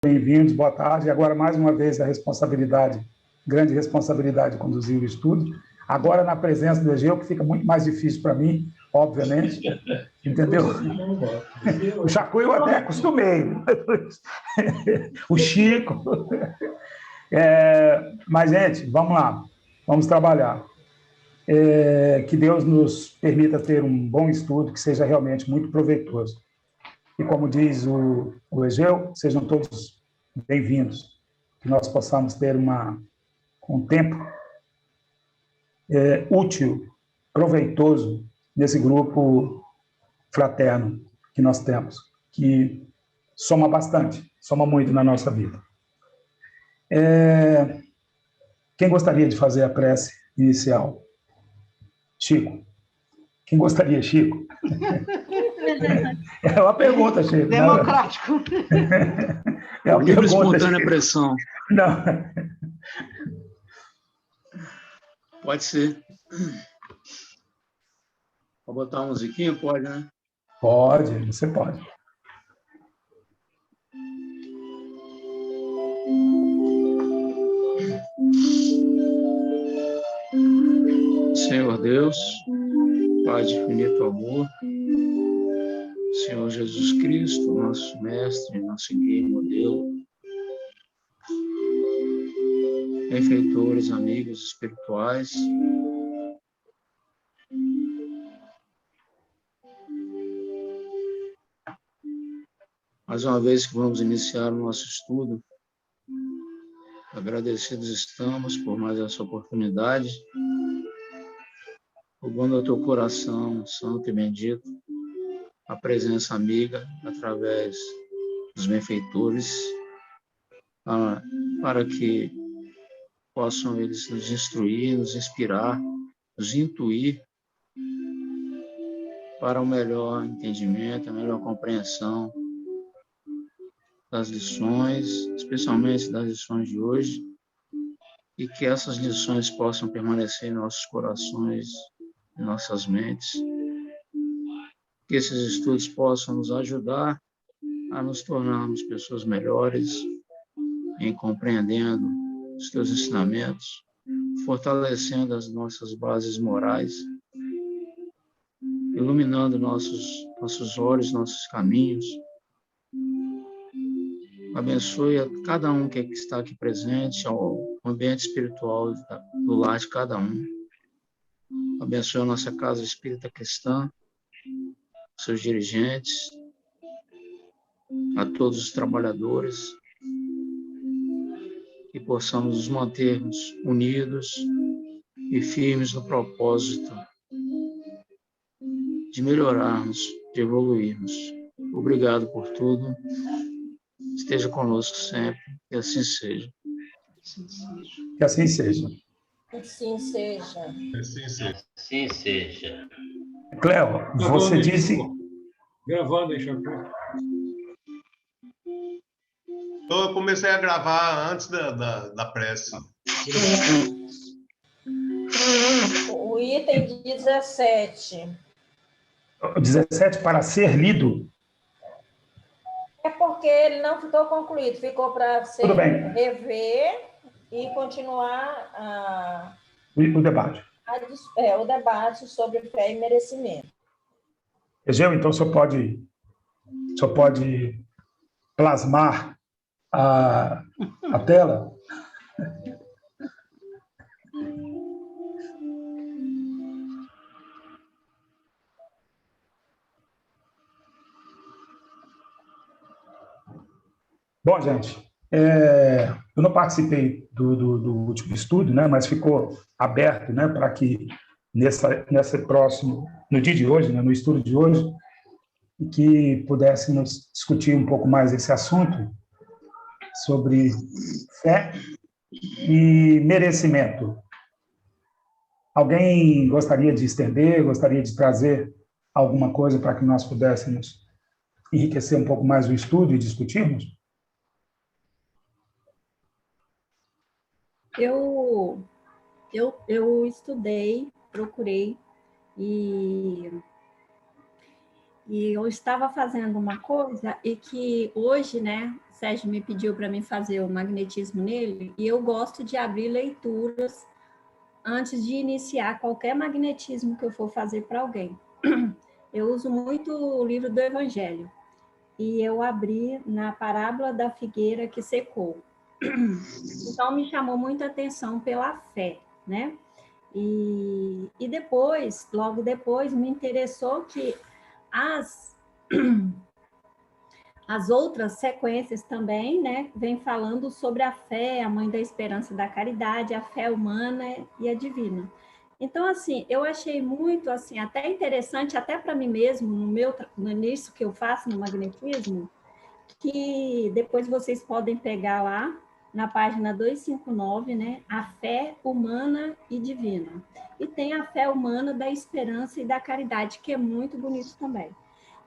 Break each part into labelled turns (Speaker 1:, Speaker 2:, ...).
Speaker 1: bem-vindos, boa tarde. Agora, mais uma vez, a responsabilidade, grande responsabilidade de conduzir o estudo. Agora, na presença do Egeu, que fica muito mais difícil para mim, obviamente, entendeu? O Chacu eu até acostumei, o Chico. Mas, gente, vamos lá, vamos trabalhar. Que Deus nos permita ter um bom estudo, que seja realmente muito proveitoso. E como diz o Egeu, sejam todos bem-vindos, que nós possamos ter um tempo útil, proveitoso, nesse grupo fraterno que nós temos, que soma bastante, soma muito na nossa vida. Quem gostaria de fazer a prece inicial? Chico. Quem gostaria, Chico? É uma pergunta, Chico.
Speaker 2: Democrático.
Speaker 1: É uma
Speaker 3: livre
Speaker 1: pergunta,
Speaker 3: espontânea
Speaker 1: Chico.
Speaker 3: pressão.
Speaker 1: Não.
Speaker 3: Pode ser. Vou botar uma musiquinha? Pode, né?
Speaker 1: Pode, você pode.
Speaker 3: Senhor Deus, Pai de infinito amor, Senhor Jesus Cristo, nosso mestre, nosso guia e modelo, benfeitores, amigos espirituais, mais uma vez que vamos iniciar o nosso estudo, agradecidos estamos por mais essa oportunidade, rogando ao teu coração santo e bendito, a presença amiga através dos benfeitores, para que possam eles nos instruir, nos inspirar, nos intuir para o melhor entendimento, a melhor compreensão das lições, especialmente das lições de hoje, e que essas lições possam permanecer em nossos corações, em nossas mentes, que esses estudos possam nos ajudar a nos tornarmos pessoas melhores, em compreendendo os teus ensinamentos, fortalecendo as nossas bases morais, iluminando nossos olhos, nossos caminhos. Abençoe a cada um que está aqui presente, ao ambiente espiritual do lar de cada um. Abençoe a nossa casa espírita cristã, seus dirigentes, a todos os trabalhadores, que possamos nos mantermos unidos e firmes no propósito de melhorarmos, de evoluirmos. Obrigado por tudo. Esteja conosco sempre, e assim seja.
Speaker 1: Que assim seja.
Speaker 4: Assim seja.
Speaker 5: Assim seja.
Speaker 6: Assim seja.
Speaker 1: Cléo, você disse...
Speaker 5: Gravando, hein, Chaco? Eu comecei a gravar antes da prece.
Speaker 4: O item 17.
Speaker 1: 17 para ser lido?
Speaker 4: É porque ele não ficou concluído, ficou para ser
Speaker 1: Tudo bem.
Speaker 4: rever e continuar
Speaker 1: O debate.
Speaker 4: o debate sobre fé e merecimento.
Speaker 1: Egeu, então o senhor pode plasmar a tela? Bom, gente, eu não participei do último estudo, né, mas ficou aberto, né, para que nesse próximo, no dia de hoje, né, no estudo de hoje, que pudéssemos discutir um pouco mais esse assunto sobre fé e merecimento. Alguém gostaria de estender, gostaria de trazer alguma coisa para que nós pudéssemos enriquecer um pouco mais o estudo e discutirmos?
Speaker 7: Eu estudei, procurei, e
Speaker 2: E eu estava fazendo uma coisa e que hoje, né, o Sérgio me pediu para mim fazer o magnetismo nele, e eu gosto de abrir leituras antes de iniciar qualquer magnetismo que eu for fazer para alguém. Eu uso muito o livro do Evangelho, e eu abri na parábola da figueira que secou. Então, me chamou muita atenção pela fé, né? E depois, logo depois, me interessou que as outras sequências também, né, vem falando sobre a fé, a mãe da esperança e da caridade, a fé humana e a divina. Então, assim, eu achei muito, assim, até interessante, até para mim mesmo, no início que eu faço no magnetismo, que depois vocês podem pegar lá, na página 259, né, a fé humana e divina. E tem a fé humana da esperança e da caridade, que é muito bonito também.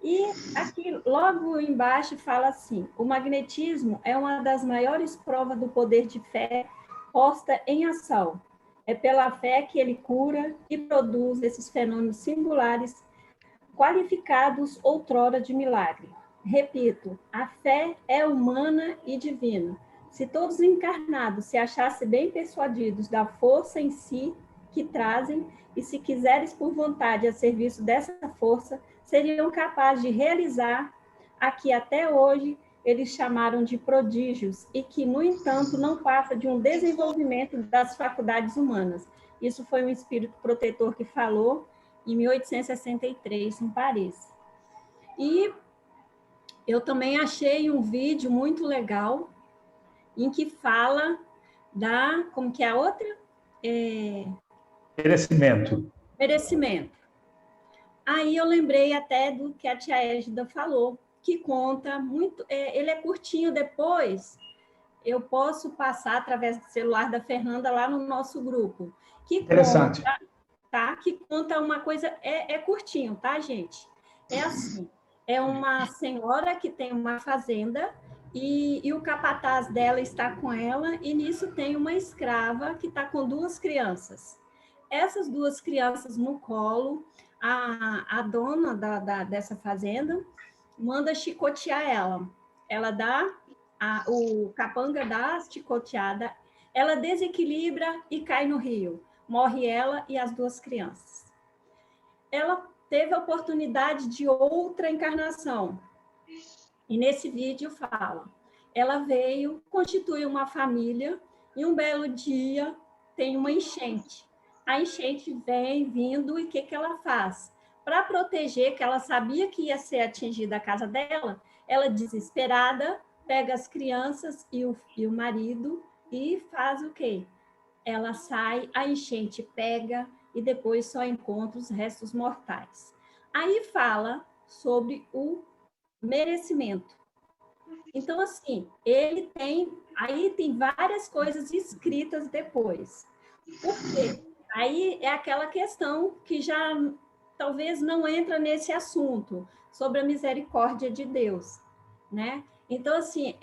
Speaker 2: E aqui, logo embaixo, fala assim: o magnetismo é uma das maiores provas do poder de fé posta em ação. É pela fé que ele cura e produz esses fenômenos singulares, qualificados outrora de milagre. Repito, a fé é humana e divina. Se todos os encarnados se achassem bem persuadidos da força em si que trazem, e se quiseres por vontade a serviço dessa força, seriam capazes de realizar a que até hoje eles chamaram de prodígios e que, no entanto, não passa de um desenvolvimento das faculdades humanas. Isso foi um espírito protetor que falou em 1863, em Paris. E eu também achei um vídeo muito legal em que fala como que é a outra? Merecimento. Aí eu lembrei até do que a tia Égida falou, que conta muito, ele é curtinho depois, eu posso passar através do celular da Fernanda lá no nosso grupo, que
Speaker 1: Interessante.
Speaker 2: conta, tá? Que conta uma coisa, é curtinho, tá, gente? É assim, é uma senhora que tem uma fazenda e o capataz dela está com ela, e nisso tem uma escrava que está com 2 crianças. Essas 2 crianças no colo, a dona dessa fazenda manda chicotear ela. Ela dá, o capanga dá a chicoteada, ela desequilibra e cai no rio. Morre ela e as 2 crianças. Ela teve a oportunidade de outra encarnação. E nesse vídeo fala, ela veio, constitui uma família, e um belo dia tem uma enchente. A enchente vem vindo, e o que ela faz? Para proteger, que ela sabia que ia ser atingida a casa dela, ela, desesperada, pega as crianças e o marido e faz o quê? Ela sai, a enchente pega e depois só encontra os restos mortais. Aí fala sobre o merecimento. Então, assim, aí tem várias coisas escritas depois. Por quê? Aí é aquela questão que já talvez não entra nesse assunto, sobre a misericórdia de Deus, né? Então, assim,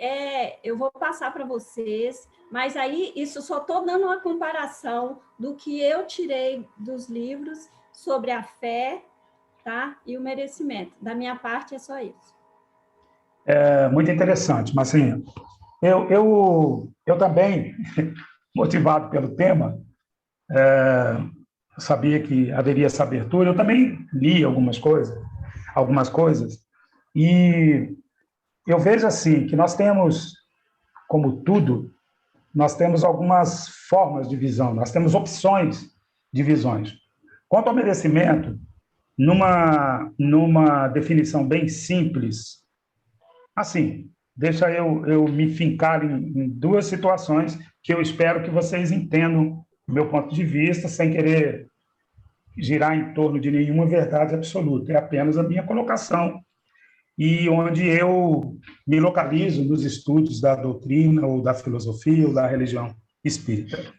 Speaker 2: eu vou passar para vocês, mas aí isso só estou dando uma comparação do que eu tirei dos livros sobre a fé, tá? E o merecimento. Da minha parte é só isso.
Speaker 1: É muito interessante, mas assim, eu também, motivado pelo tema, sabia que haveria essa abertura, eu também li algumas coisas, e eu vejo assim, que nós temos, como tudo, nós temos algumas formas de visão, nós temos opções de visões. Quanto ao merecimento, numa definição bem simples, assim, deixa eu me fincar em 2 situações que eu espero que vocês entendam o meu ponto de vista, sem querer girar em torno de nenhuma verdade absoluta. É apenas a minha colocação e onde eu me localizo nos estudos da doutrina ou da filosofia ou da religião espírita.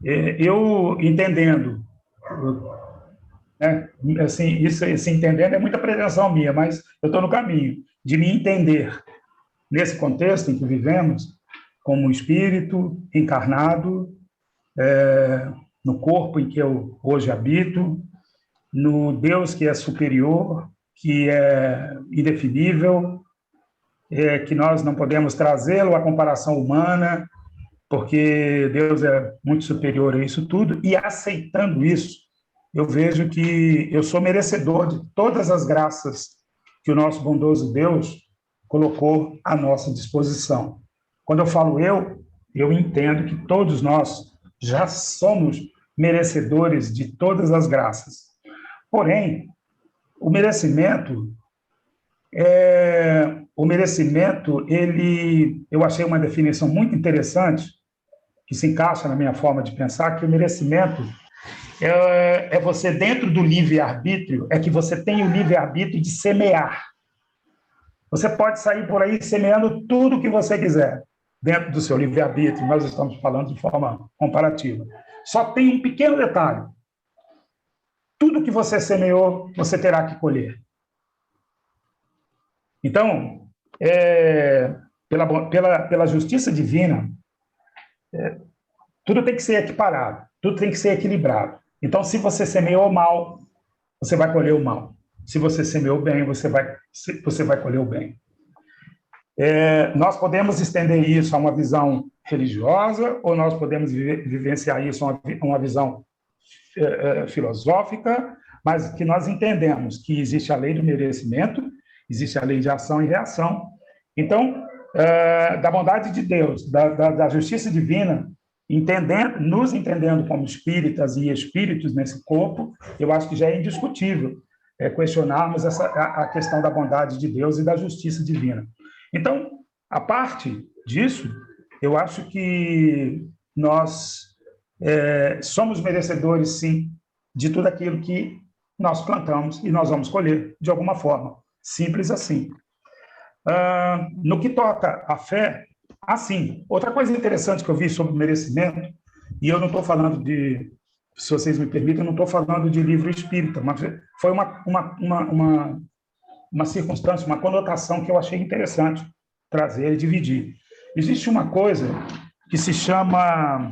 Speaker 1: Eu entendendo, né, assim, esse entendendo é muita pretensão minha, mas eu estou no caminho de me entender nesse contexto em que vivemos, como um espírito encarnado, no corpo em que eu hoje habito, no Deus que é superior, que é indefinível, que nós não podemos trazê-lo à comparação humana, porque Deus é muito superior a isso tudo, e aceitando isso, eu vejo que eu sou merecedor de todas as graças que o nosso bondoso Deus colocou à nossa disposição. Quando eu falo eu entendo que todos nós já somos merecedores de todas as graças. Porém, o merecimento, eu achei uma definição muito interessante, que se encaixa na minha forma de pensar, que o merecimento é você, dentro do livre-arbítrio, é que você tem o livre-arbítrio de semear. Você pode sair por aí semeando tudo o que você quiser, dentro do seu livre-arbítrio. Nós estamos falando de forma comparativa. Só tem um pequeno detalhe. Tudo que você semeou, você terá que colher. Então, pela justiça divina, tudo tem que ser equiparado, tudo tem que ser equilibrado. Então, se você semeou mal, você vai colher o mal. Se você semeou bem, você vai colher o bem. Nós podemos estender isso a uma visão religiosa, ou nós podemos vivenciar isso a uma visão filosófica, mas que nós entendemos que existe a lei do merecimento, existe a lei de ação e reação. Então, da bondade de Deus, da justiça divina, nos entendendo como espíritas e espíritos nesse corpo, eu acho que já é indiscutível questionarmos a questão da bondade de Deus e da justiça divina. Então, a parte disso, eu acho que nós somos merecedores, sim, de tudo aquilo que nós plantamos e nós vamos colher de alguma forma. Simples assim. No que toca à fé, assim, outra coisa interessante que eu vi sobre merecimento, e eu não estou falando de, se vocês me permitem, eu não estou falando de livro espírita, mas foi uma circunstância, uma conotação que eu achei interessante trazer e dividir. Existe uma coisa que se chama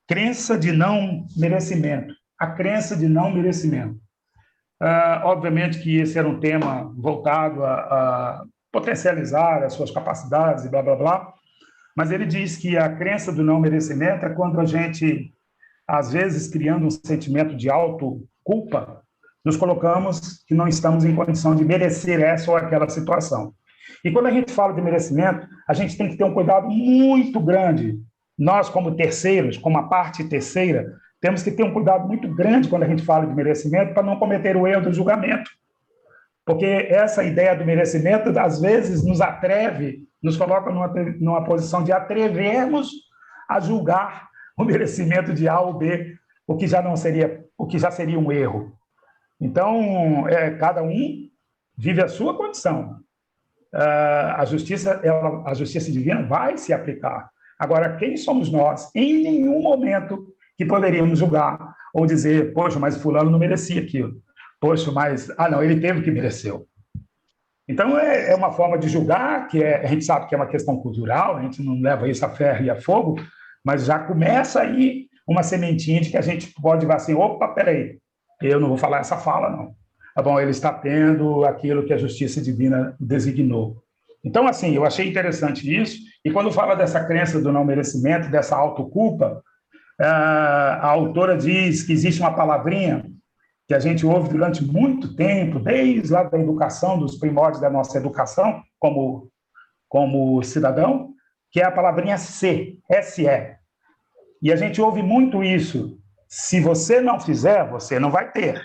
Speaker 1: crença de não merecimento. A crença de não merecimento. Obviamente que esse era um tema voltado a potencializar as suas capacidades e blá, blá, blá, mas ele diz que a crença do não merecimento é quando a gente, às vezes, criando um sentimento de auto-culpa, nos colocamos que não estamos em condição de merecer essa ou aquela situação. E quando a gente fala de merecimento, a gente tem que ter um cuidado muito grande. Nós, como terceiros, como a parte terceira, temos que ter um cuidado muito grande quando a gente fala de merecimento para não cometer o erro do julgamento. Porque essa ideia do merecimento, às vezes, nos atreve, nos coloca numa posição de atrevermos a julgar o merecimento de A ou B, o que já seria um erro. Então, cada um vive a sua condição. A justiça divina vai se aplicar. Agora, quem somos nós? Em nenhum momento que poderíamos julgar ou dizer, poxa, mas fulano não merecia aquilo. Poxa, mas... não, ele teve que mereceu. Então, é uma forma de julgar, que a gente sabe que é uma questão cultural, a gente não leva isso a ferro e a fogo, mas já começa aí uma sementinha de que a gente pode falar assim, opa, peraí, eu não vou falar essa fala, não. Tá bom, ele está tendo aquilo que a justiça divina designou. Então, assim, eu achei interessante isso, e quando fala dessa crença do não merecimento, dessa autoculpa, a autora diz que existe uma palavrinha que a gente ouve durante muito tempo, desde lá da educação, dos primórdios da nossa educação, como cidadão, que é a palavrinha SE. E a gente ouve muito isso. Se você não fizer, você não vai ter.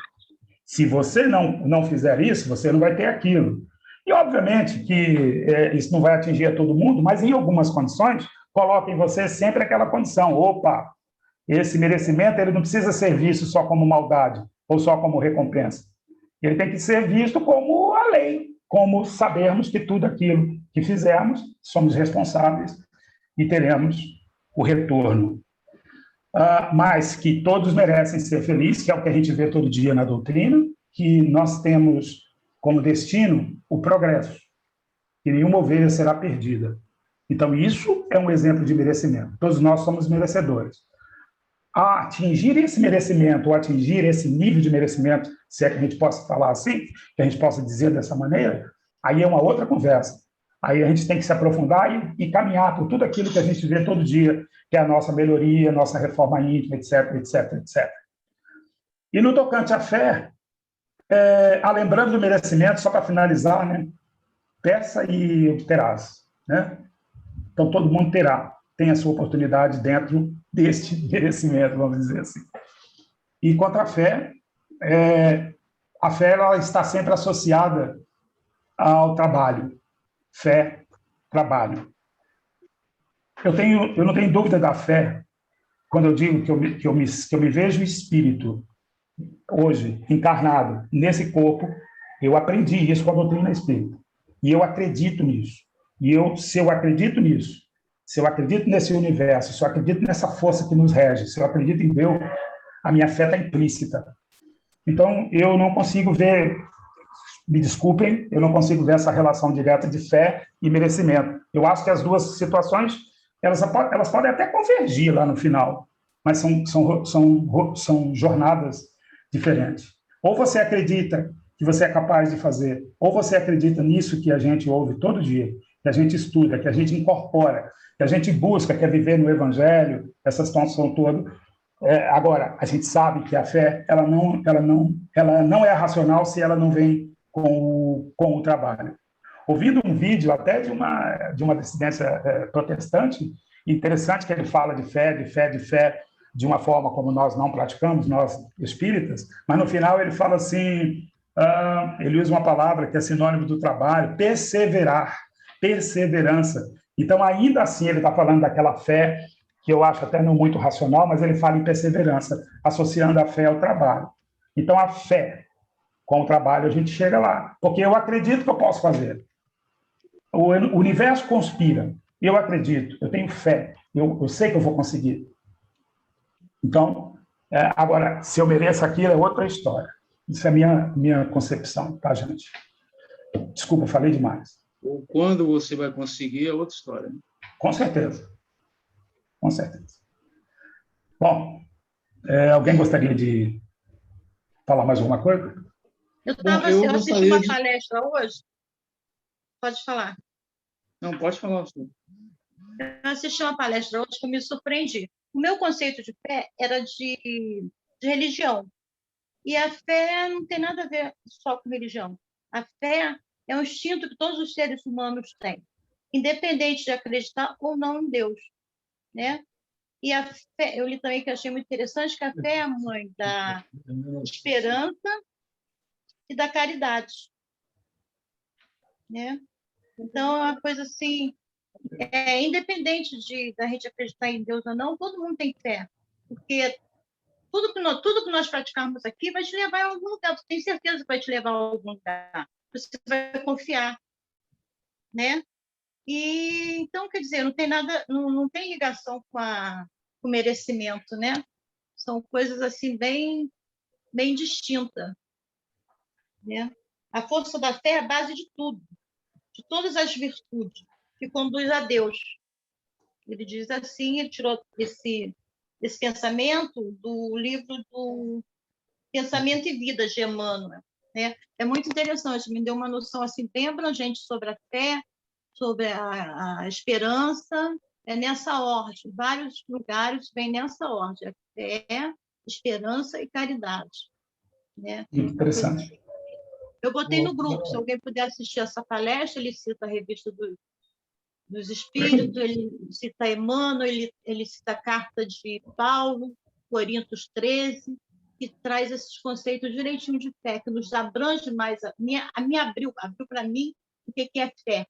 Speaker 1: Se você não fizer isso, você não vai ter aquilo. E, obviamente, que isso não vai atingir a todo mundo, mas, em algumas condições, coloca em você sempre aquela condição. Opa, esse merecimento ele não precisa ser visto só como maldade ou só como recompensa. Ele tem que ser visto como a lei, como sabermos que tudo aquilo que fizermos, somos responsáveis e teremos o retorno. Mas que todos merecem ser felizes, que é o que a gente vê todo dia na doutrina, que nós temos como destino o progresso, que nenhuma ovelha será perdida. Então, isso é um exemplo de merecimento. Todos nós somos merecedores. A atingir esse merecimento, ou atingir esse nível de merecimento se é que a gente possa falar assim, que a gente possa dizer dessa maneira, aí é uma outra conversa. Aí a gente tem que se aprofundar e caminhar por tudo aquilo que a gente vê todo dia, que é a nossa melhoria, a nossa reforma íntima, etc, etc, etc. E no tocante à fé, lembrando do merecimento, só para finalizar, né? Peça e obterás, né? Então, todo mundo tem a sua oportunidade dentro deste merecimento, vamos dizer assim. E quanto à fé, a fé ela está sempre associada ao trabalho. Fé, trabalho. Eu não tenho dúvida da fé quando eu digo que eu me vejo espírito hoje, encarnado, nesse corpo. Eu aprendi isso com a doutrina espírita. E eu acredito nisso. Se eu acredito nisso, se eu acredito nesse universo, se eu acredito nessa força que nos rege, se eu acredito em Deus, a minha fé está implícita. Então, eu não consigo ver, me desculpem, eu não consigo ver essa relação direta de fé e merecimento. Eu acho que as duas situações, elas podem até convergir lá no final, mas são jornadas diferentes. Ou você acredita que você é capaz de fazer, ou você acredita nisso que a gente ouve todo dia, que a gente estuda, que a gente incorpora, que a gente busca, quer viver no Evangelho, essa situação toda. Agora, a gente sabe que a fé ela não é racional se ela não vem com o trabalho. Ouvindo um vídeo até de uma dissidência protestante, interessante que ele fala de fé, de uma forma como nós não praticamos, nós espíritas, mas no final ele fala assim, ele usa uma palavra que é sinônimo do trabalho, perseverar, perseverança. Então, ainda assim, ele está falando daquela fé que eu acho até não muito racional, mas ele fala em perseverança, associando a fé ao trabalho. Então, a fé com o trabalho, a gente chega lá, porque eu acredito que eu posso fazer. O universo conspira, eu acredito, eu tenho fé, eu sei que eu vou conseguir. Então, agora, se eu mereço aquilo, é outra história. Isso é a minha concepção, tá, gente? Desculpa, falei demais.
Speaker 3: Ou quando você vai conseguir é outra história. Né?
Speaker 1: Com certeza. Com certeza. Bom, alguém gostaria de falar mais alguma coisa?
Speaker 6: Eu assisti uma palestra hoje. Pode falar.
Speaker 3: Não, pode falar.
Speaker 6: Eu assisti uma palestra hoje que eu me surpreendi. O meu conceito de fé era de religião. E a fé não tem nada a ver só com religião. A fé é um instinto que todos os seres humanos têm, independente de acreditar ou não em Deus, né? E a fé, eu li também que achei muito interessante que a fé é a mãe da esperança e da caridade, né? Então, é uma coisa assim, independente da gente acreditar em Deus ou não, todo mundo tem fé, porque tudo que nós praticarmos aqui vai te levar a algum lugar, tu tem certeza que vai te levar a algum lugar, você vai confiar, né? E, então, quer dizer, não tem nada, não tem ligação com o merecimento, né? São coisas assim bem distintas, né? A força da fé é a base de tudo, de todas as virtudes, que conduz a Deus. Ele diz assim, ele tirou esse pensamento do livro do Pensamento e Vida, de Emmanuel. Né? É muito interessante, me deu uma noção assim, bem abrangente sobre a fé, sobre a esperança, nessa ordem. Vários lugares vêm nessa ordem, a fé, esperança e caridade. Né?
Speaker 1: Interessante.
Speaker 6: Eu botei no grupo, se alguém puder assistir essa palestra, ele cita a revista dos Espíritos, ele cita Emmanuel, ele cita a carta de Paulo, Coríntios 13, que traz esses conceitos direitinho de fé, que nos abrange mais, abriu para mim o que é fé.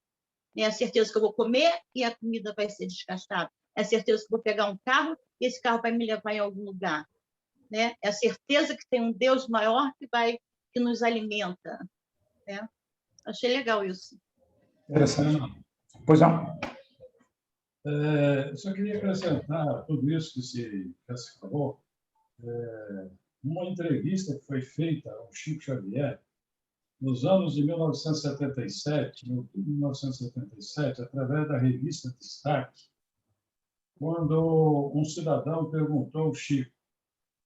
Speaker 6: É a certeza que eu vou comer e a comida vai ser descascada. É a certeza que eu vou pegar um carro e esse carro vai me levar em algum lugar. Né? É a certeza que tem um Deus maior que nos alimenta. Né? Achei legal isso.
Speaker 1: Interessante. Pois não.
Speaker 7: Só queria acrescentar tudo isso que se falou. Uma entrevista que foi feita ao Chico Xavier nos anos de 1977, em outubro de 1977, através da revista Destaque, quando um cidadão perguntou ao Chico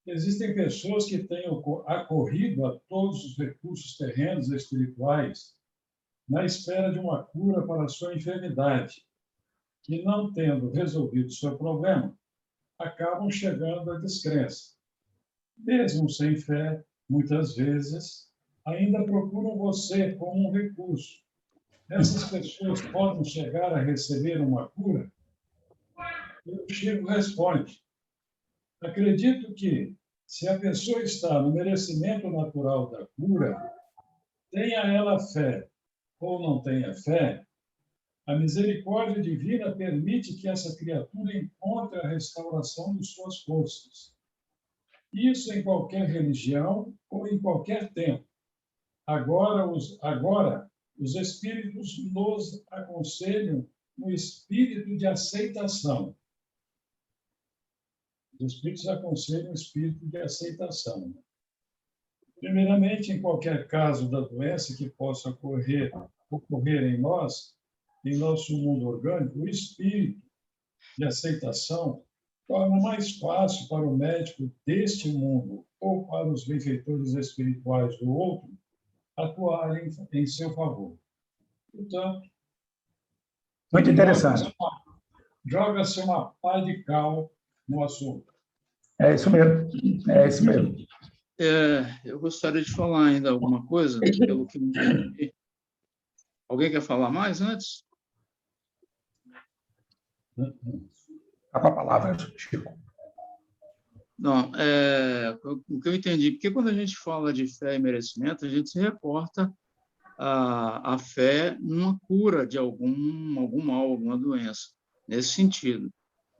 Speaker 7: Existem pessoas que têm acorrido a todos os recursos terrenos e espirituais na espera de uma cura para a sua enfermidade, que, não tendo resolvido seu problema, acabam chegando à descrença. Mesmo sem fé, muitas vezes, ainda procuram você como um recurso. Essas pessoas podem chegar a receber uma cura? E o Chico responde: acredito que, se a pessoa está no merecimento natural da cura, tenha ela fé ou não tenha fé, a misericórdia divina permite que essa criatura encontre a restauração de suas forças. Isso em qualquer religião ou em qualquer tempo. Agora, os espíritos nos aconselham no espírito de aceitação. Os espíritos aconselham o espírito de aceitação. Primeiramente, em qualquer caso da doença que possa ocorrer em nós, em nosso mundo orgânico, o espírito de aceitação torna mais fácil para o médico deste mundo ou para os benfeitores espirituais do outro atuarem em seu favor. Portanto,
Speaker 1: Muito interessante.
Speaker 7: joga-se uma pá de cal no assunto.
Speaker 1: É isso mesmo. É isso mesmo.
Speaker 3: Eu gostaria de falar ainda alguma coisa, pelo que eu entendi. Alguém quer falar mais antes?
Speaker 1: Tá com a palavra, Chico.
Speaker 3: Não, o que eu entendi, porque quando a gente fala de fé e merecimento, a gente se reporta a fé numa cura de algum mal, alguma doença, nesse sentido,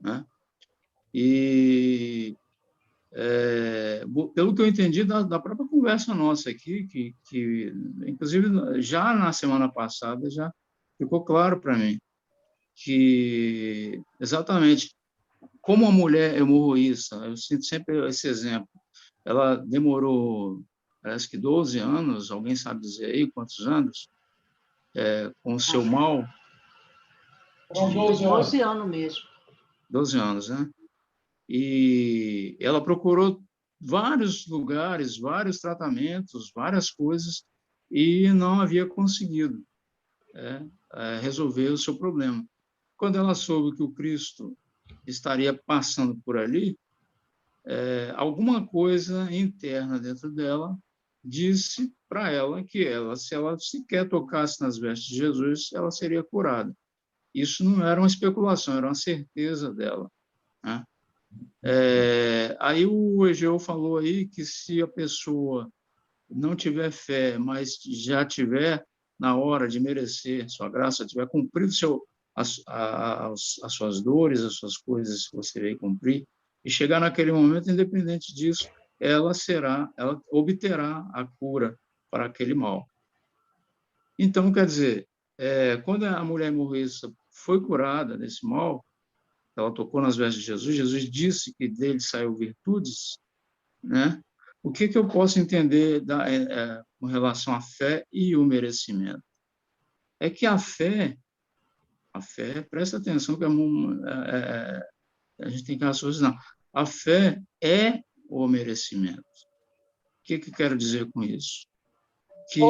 Speaker 3: né? E, pelo que eu entendi da própria conversa nossa aqui, que inclusive já na semana passada já ficou claro para mim que exatamente como a mulher hemorroísta, eu sinto sempre esse exemplo, ela demorou, parece que 12 anos, alguém sabe dizer aí quantos anos, com o seu mal?
Speaker 7: Foram 12 anos.
Speaker 8: 12 anos mesmo.
Speaker 3: 12 anos, né? E ela procurou vários lugares, vários tratamentos, várias coisas, e não havia conseguido resolver o seu problema. Quando ela soube que o Cristo estaria passando por ali, alguma coisa interna dentro dela disse para ela que se ela sequer tocasse nas vestes de Jesus, ela seria curada. Isso não era uma especulação, era uma certeza dela, né? Aí o Egeu falou aí que se a pessoa não tiver fé, mas já tiver na hora de merecer sua graça, tiver cumprido as suas dores, as suas coisas que você veio cumprir, e chegar naquele momento, independente disso, ela obterá a cura para aquele mal. Então, quer dizer, quando a mulher hemorroísta foi curada desse mal, ela tocou nas vestes de Jesus, Jesus disse que dele saiu virtudes, né? O que eu posso entender com relação à fé e o merecimento? É que a fé, presta atenção que a gente tem que raciocinar, a fé é o merecimento. O que eu quero dizer com isso? Que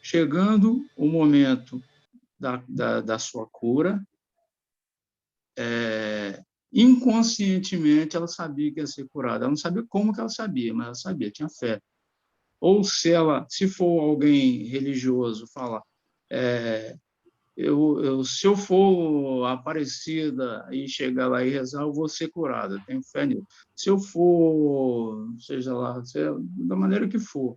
Speaker 3: chegando o momento da sua cura, inconscientemente ela sabia que ia ser curada. Ela não sabia como que ela sabia, mas ela sabia, tinha fé. Ou se for alguém religioso, fala, se eu for Aparecida e chegar lá e rezar, eu vou ser curada, eu tenho fé nisso. Se eu for, seja lá, da maneira que for,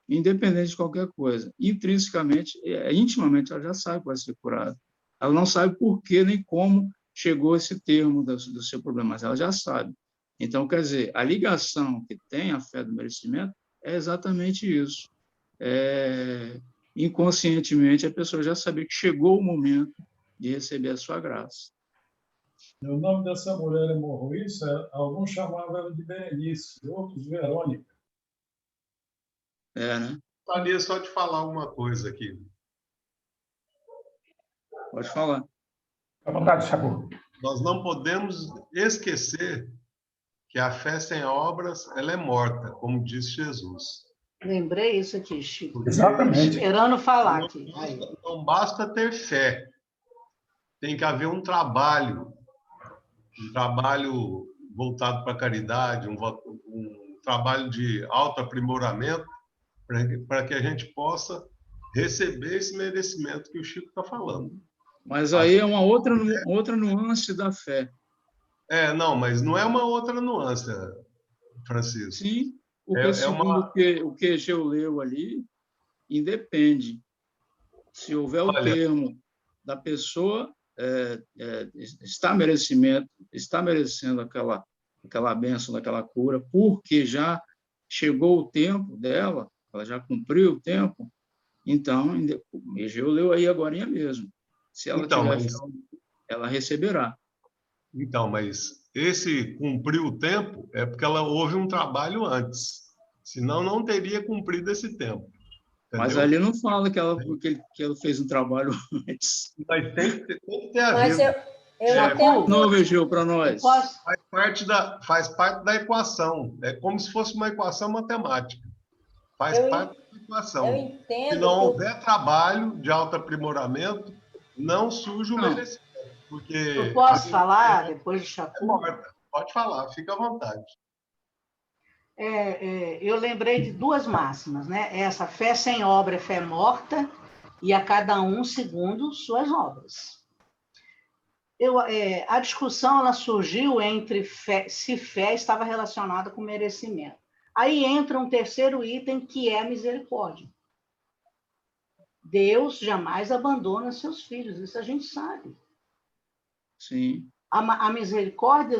Speaker 3: independente de qualquer coisa, intrinsecamente, intimamente, ela já sabe que vai ser curada. Ela não sabe por que nem como chegou esse termo do seu problema, mas ela já sabe. Então, quer dizer, a ligação que tem a fé do merecimento é exatamente isso. Inconscientemente, a pessoa já sabia que chegou o momento de receber a sua graça.
Speaker 7: O nome dessa mulher hemorroísta, alguns chamavam ela de Berenice, outros Verônica.
Speaker 3: Né?
Speaker 5: Gostaria só de falar uma coisa aqui.
Speaker 3: Pode falar.
Speaker 1: À vontade, Chaco.
Speaker 5: Nós não podemos esquecer que a fé sem obras, ela é morta, como disse Jesus.
Speaker 8: Lembrei isso aqui, Chico.
Speaker 1: Exatamente.
Speaker 8: Esperando falar aqui.
Speaker 5: Não basta ter fé, tem que haver um trabalho voltado para a caridade, um trabalho de autoaprimoramento, para que a gente possa receber esse merecimento que o Chico está falando.
Speaker 3: Mas aí é uma outra nuance da fé.
Speaker 5: Não, mas não é uma outra nuance, Francisco.
Speaker 3: Sim, porque segundo o que Egeu leu ali, independe. Se houver o termo da pessoa, está merecendo aquela bênção, daquela cura, porque já chegou o tempo dela, ela já cumpriu o tempo, então, Egeu leu aí agorinha mesmo. Se ela tiver fé, ela receberá.
Speaker 5: Então, mas esse cumprir o tempo é porque ela houve um trabalho antes. Senão, não teria cumprido esse tempo. Entendeu?
Speaker 3: Mas ali não fala que ela fez um trabalho antes.
Speaker 5: Mas tem que ter a
Speaker 4: Mas
Speaker 5: vida.
Speaker 4: eu tenho...
Speaker 3: Não, Egeu, para nós.
Speaker 5: Faz parte da equação. É como se fosse uma equação matemática. Faz parte da equação.
Speaker 4: Eu entendo.
Speaker 5: Se não houver trabalho de autoaprimoramento, não surge o merecimento. Porque
Speaker 8: eu posso falar depois de Chacura?
Speaker 5: Pode falar, fica à vontade.
Speaker 8: Eu lembrei de duas máximas, né? Essa fé sem obra é fé morta, e a cada um segundo suas obras. A discussão ela surgiu entre se fé estava relacionada com merecimento. Aí entra um terceiro item, que é a misericórdia. Deus jamais abandona seus filhos, isso a gente sabe.
Speaker 3: Sim.
Speaker 8: A misericórdia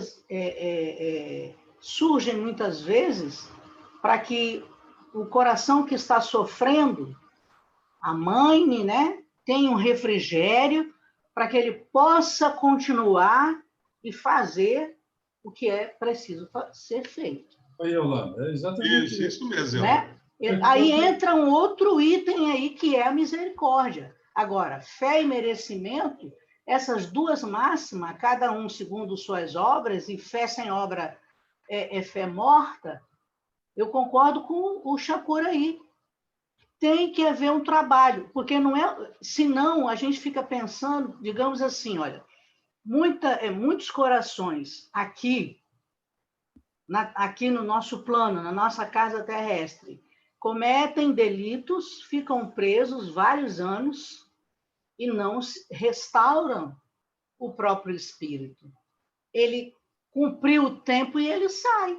Speaker 8: surge muitas vezes para que o coração que está sofrendo, a mãe, né, tenha um refrigério para que ele possa continuar e fazer o que é preciso ser feito.
Speaker 7: Oi, Yolanda, é exatamente
Speaker 5: isso mesmo.
Speaker 8: Né? Aí entra um outro item aí, que é a misericórdia. Agora, fé e merecimento, essas duas máximas, cada um segundo suas obras, e fé sem obra é fé morta, eu concordo com o Chacura aí. Tem que haver um trabalho, porque não é, senão a gente fica pensando, digamos assim, olha, muitos corações aqui no nosso plano, na nossa casa terrestre, cometem delitos, ficam presos vários anos e não restauram o próprio espírito. Ele cumpriu o tempo e ele sai.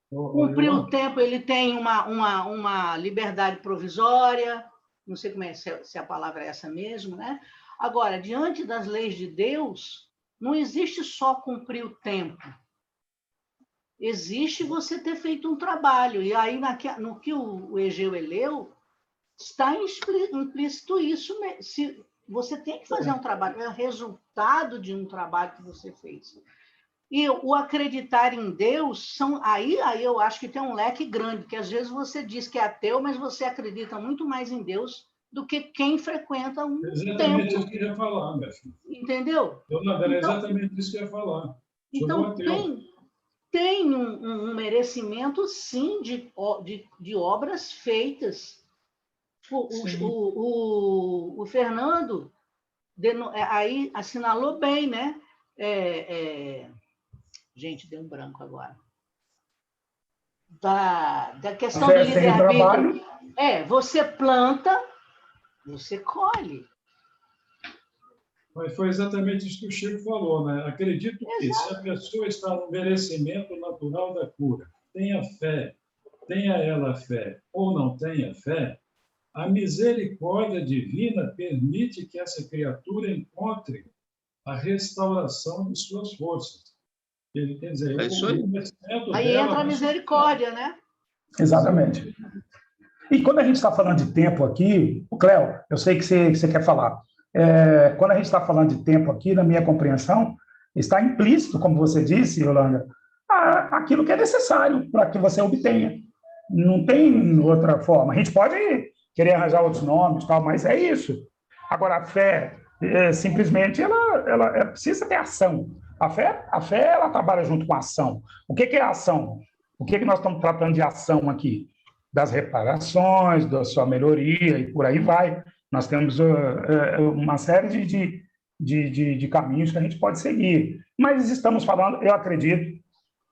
Speaker 8: Cumpriu o tempo, ele tem uma liberdade provisória, não sei como se a palavra é essa mesmo, né? Agora, diante das leis de Deus, não existe só cumprir o tempo. Existe você ter feito um trabalho. E aí, no que o Egeu leu, está implícito isso. Se você tem que fazer um trabalho, é o resultado de um trabalho que você fez. E o acreditar em Deus, aí eu acho que tem um leque grande, que às vezes você diz que é ateu, mas você acredita muito mais em Deus do que quem frequenta um
Speaker 7: exatamente
Speaker 8: templo.
Speaker 7: Isso que eu ia falar, meu filho.
Speaker 8: Entendeu?
Speaker 7: Era exatamente isso que eu ia falar.
Speaker 8: Então, tem um merecimento, sim, de obras feitas. O Fernando aí assinalou bem, né? Gente, deu um branco agora. Da questão do livre-arbítrio. Você planta, você colhe.
Speaker 7: Mas foi exatamente isso que o Chico falou, né? Acredito que se a pessoa está no merecimento natural da cura, tenha ela fé ou não tenha fé, a misericórdia divina permite que essa criatura encontre a restauração de suas forças. Ele quer dizer,
Speaker 8: aí entra a misericórdia, né?
Speaker 1: Exatamente. E quando a gente está falando de tempo aqui, Cléo, eu sei que você quer falar. Quando a gente está falando de tempo aqui, na minha compreensão, está implícito, como você disse, Yolanda, aquilo que é necessário para que você obtenha. Não tem outra forma. A gente pode querer arranjar outros nomes, tal, mas é isso. Agora, a fé, simplesmente, ela precisa ter ação. A fé, ela trabalha junto com a ação. O que é a ação? O que nós estamos tratando de ação aqui? Das reparações, da sua melhoria e por aí vai. Nós temos uma série de caminhos que a gente pode seguir. Mas estamos falando, eu acredito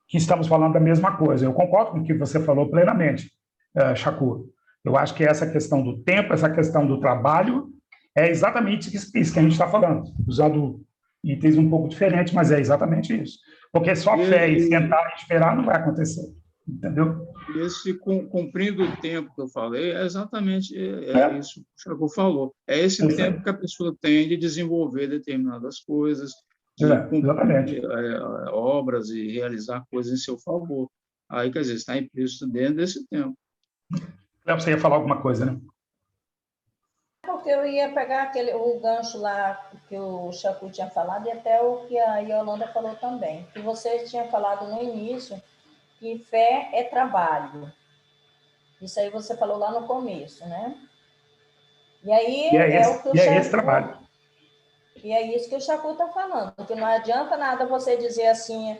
Speaker 1: que estamos falando da mesma coisa. Eu concordo com o que você falou plenamente, Shakur. Eu acho que essa questão do tempo, essa questão do trabalho, é exatamente isso que a gente está falando, usando itens um pouco diferentes, mas é exatamente isso. Porque só fé e sentar e esperar não vai acontecer, entendeu?
Speaker 3: E esse cumprindo o tempo que eu falei, é exatamente isso que o Chaco falou. É esse tempo que a pessoa tem de desenvolver determinadas coisas, de cumprir obras e realizar coisas em seu favor. Aí, quer dizer, está implícito dentro desse tempo.
Speaker 1: Você ia falar alguma coisa, né?
Speaker 4: Porque eu ia pegar o gancho lá que o Chacu tinha falado e até o que a Yolanda falou também, que você tinha falado no início que fé é trabalho. Isso aí você falou lá no começo, né? E aí o que o Chacu...
Speaker 1: esse trabalho.
Speaker 4: E é isso que o Chacu está falando, que não adianta nada você dizer assim,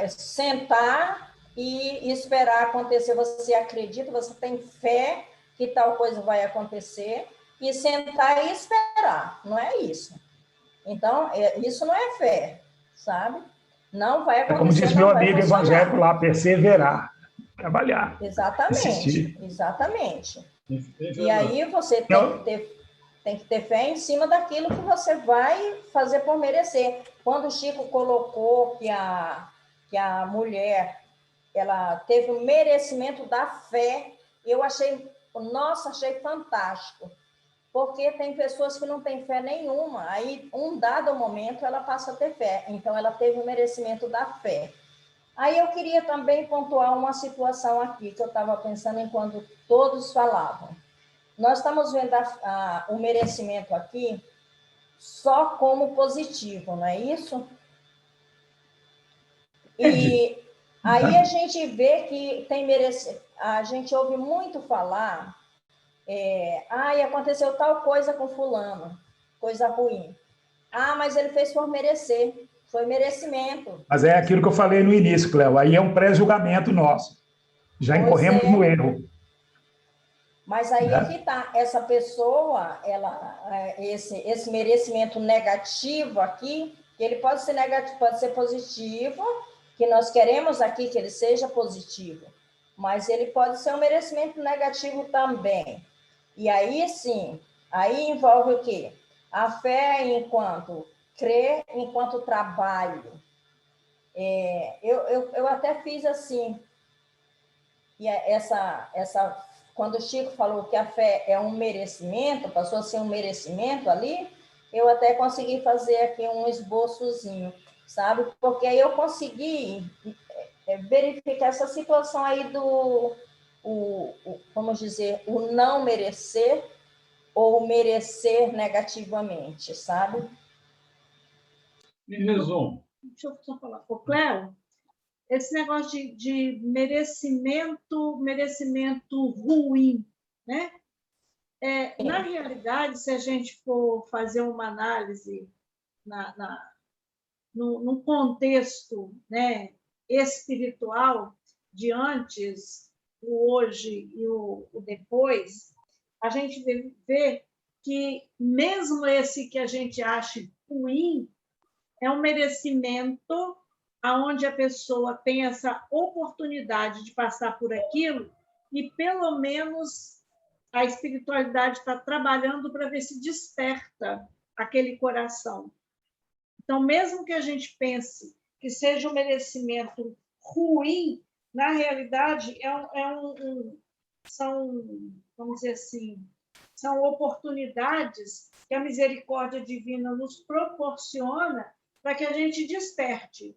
Speaker 4: sentar e esperar acontecer. Você acredita, você tem fé que tal coisa vai acontecer, e sentar e esperar, não é isso. Então, isso não é fé, sabe? Não vai acontecer.
Speaker 1: É como diz meu amigo evangélico lá, perseverar, trabalhar.
Speaker 4: Exatamente,
Speaker 1: insistir.
Speaker 4: Exatamente. E aí você tem que ter fé em cima daquilo que você vai fazer por merecer. Quando o Chico colocou que a mulher ela teve o merecimento da fé, eu achei fantástico. Porque tem pessoas que não têm fé nenhuma, aí, um dado momento, ela passa a ter fé. Então, ela teve o merecimento da fé. Aí, eu queria também pontuar uma situação aqui, que eu estava pensando enquanto todos falavam. Nós estamos vendo o merecimento aqui só como positivo, não é isso? E aí, a gente vê que tem merecimento. A gente ouve muito falar... aconteceu tal coisa com fulano, coisa ruim. Mas ele fez por merecer, foi merecimento.
Speaker 1: Mas é aquilo que eu falei no início, Cléo, aí é um pré-julgamento nosso. Já incorremos no erro.
Speaker 4: Mas aí é que está, essa pessoa, esse merecimento negativo aqui, que ele pode ser negativo, pode ser positivo, que nós queremos aqui que ele seja positivo, mas ele pode ser um merecimento negativo também. E aí, sim, aí envolve o quê? A fé enquanto crer, enquanto trabalho. Eu até fiz assim, e quando o Chico falou que a fé é um merecimento, passou a ser um merecimento ali, eu até consegui fazer aqui um esboçozinho, sabe? Porque aí eu consegui verificar essa situação aí vamos dizer, o não merecer ou merecer negativamente, sabe?
Speaker 7: Em resumo.
Speaker 9: Deixa eu só falar. Ô, Cléo, esse negócio de merecimento ruim, né? Na realidade, se a gente for fazer uma análise no contexto, né, espiritual, de antes, o hoje e o depois, a gente vê que mesmo esse que a gente acha ruim é um merecimento aonde a pessoa tem essa oportunidade de passar por aquilo e pelo menos a espiritualidade está trabalhando para ver se desperta aquele coração. Então, mesmo que a gente pense que seja um merecimento ruim, na realidade, são, vamos dizer assim, são oportunidades que a misericórdia divina nos proporciona para que a gente desperte.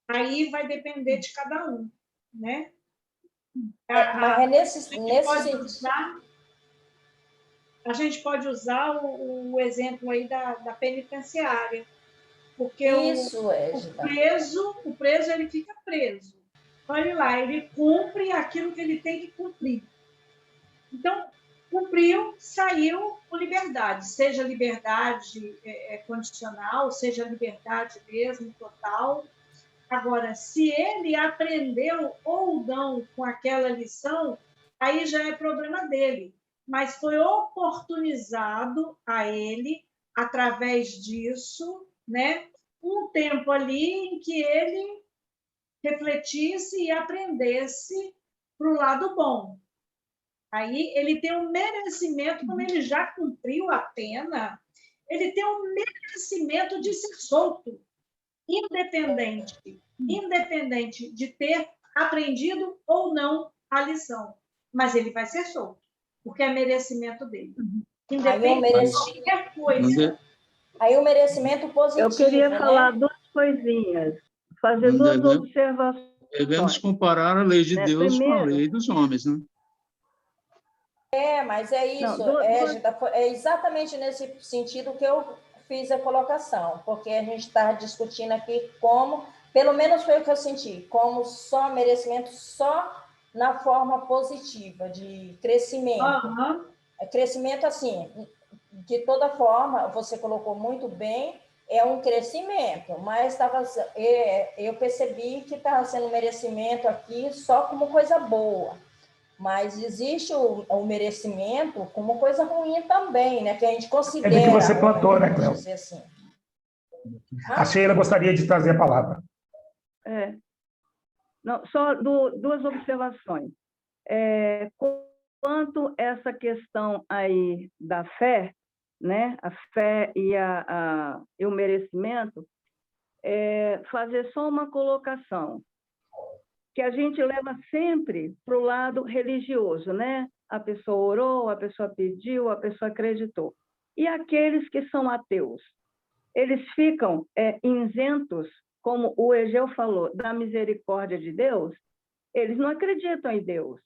Speaker 9: Aí vai depender de cada um, né?
Speaker 4: Mas
Speaker 9: a gente pode usar o exemplo aí da penitenciária, porque o preso ele fica preso. Olha lá, ele cumpre aquilo que ele tem que cumprir. Então, cumpriu, saiu com liberdade, seja liberdade condicional, seja liberdade mesmo, total. Agora, se ele aprendeu ou não com aquela lição, aí já é problema dele. Mas foi oportunizado a ele, através disso, né, um tempo ali em que ele refletisse e aprendesse para o lado bom. Aí ele tem um merecimento, como ele já cumpriu a pena, ele tem um merecimento de ser solto, independente de ter aprendido ou não a lição. Mas ele vai ser solto, porque é merecimento dele. Independente de qualquer coisa.
Speaker 4: Aí o merecimento positivo.
Speaker 10: Eu queria falar duas coisinhas, fazer duas observações.
Speaker 3: Devemos comparar a lei de Deus com a lei dos homens, né?
Speaker 4: Mas é isso, é exatamente nesse sentido que eu fiz a colocação, porque a gente está discutindo aqui como, pelo menos foi o que eu senti, como só merecimento só na forma positiva, de crescimento. Crescimento, assim, de toda forma, você colocou muito bem, é um crescimento, mas eu percebi que estava sendo merecimento aqui só como coisa boa. Mas existe o merecimento como coisa ruim também, né? Que a gente considera...
Speaker 1: É que você plantou, né, Cléo?
Speaker 4: Assim.
Speaker 1: A Sheila gostaria de trazer a palavra.
Speaker 10: Não, só duas observações. Quanto essa questão aí da fé, né? A fé e o merecimento, fazer só uma colocação, que a gente leva sempre para o lado religioso, né? A pessoa orou, a pessoa pediu, a pessoa acreditou. E aqueles que são ateus, eles ficam isentos, como o Egeu falou, da misericórdia de Deus, eles não acreditam em Deus,